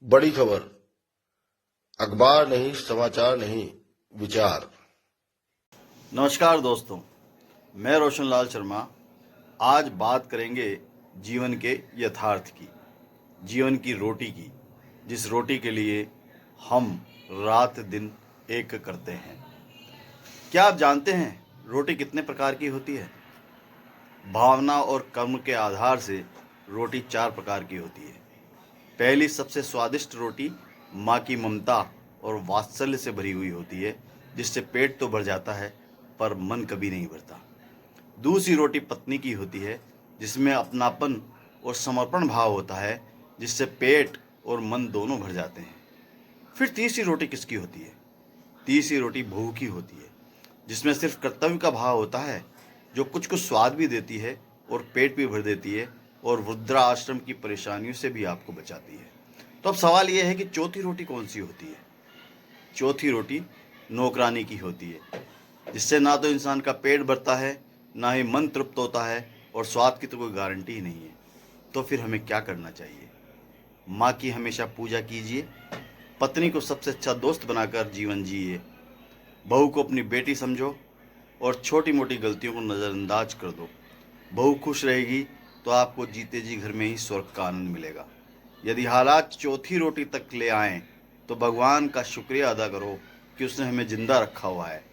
बड़ी खबर, अखबार नहीं, समाचार नहीं, विचार। नमस्कार दोस्तों, मैं रोशन लाल शर्मा। आज बात करेंगे जीवन के यथार्थ की, जीवन की रोटी की, जिस रोटी के लिए हम रात दिन एक करते हैं। क्या आप जानते हैं रोटी कितने प्रकार की होती है? भावना और कर्म के आधार से रोटी 4 प्रकार की होती है। पहली सबसे स्वादिष्ट रोटी माँ की ममता और वात्सल्य से भरी हुई होती है, जिससे पेट तो भर जाता है पर मन कभी नहीं भरता। दूसरी रोटी पत्नी की होती है, जिसमें अपनापन और समर्पण भाव होता है, जिससे पेट और मन दोनों भर जाते हैं। फिर तीसरी रोटी किसकी होती है? तीसरी रोटी बहू की होती है, जिसमें सिर्फ कर्तव्य का भाव होता है, जो कुछ कुछ स्वाद भी देती है और पेट भी भर देती है और वृद्धाश्रम की परेशानियों से भी आपको बचाती है। तो अब सवाल यह है कि चौथी रोटी कौन सी होती है? चौथी रोटी नौकरानी की होती है, जिससे ना तो इंसान का पेट भरता है, ना ही मन तृप्त होता है और स्वाद की तो कोई गारंटी ही नहीं है। तो फिर हमें क्या करना चाहिए? माँ की हमेशा पूजा कीजिए, पत्नी को सबसे अच्छा दोस्त बनाकर जीवन जिए, बहू को अपनी बेटी समझो और छोटी मोटी गलतियों को नज़रअंदाज कर दो। बहू खुश रहेगी तो आपको जीते जी घर में ही स्वर्ग का आनंद मिलेगा। यदि हालात चौथी रोटी तक ले आएं तो भगवान का शुक्रिया अदा करो कि उसने हमें जिंदा रखा हुआ है।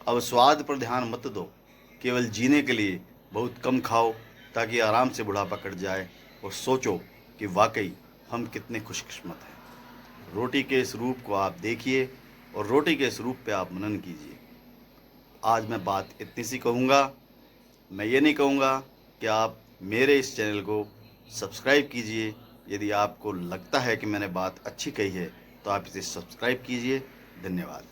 अब स्वाद पर ध्यान मत दो, केवल जीने के लिए बहुत कम खाओ ताकि आराम से बुढ़ापा कट जाए, और सोचो कि वाकई हम कितने खुशकिस्मत हैं। रोटी के इस रूप को आप देखिए और रोटी के इस रूप पे आप मनन कीजिए। आज मैं बात इतनी सी कहूँगा। मैं ये नहीं कहूँगा कि आप मेरे इस चैनल को सब्सक्राइब कीजिए। यदि आपको लगता है कि मैंने बात अच्छी कही है तो आप इसे सब्सक्राइब कीजिए। धन्यवाद।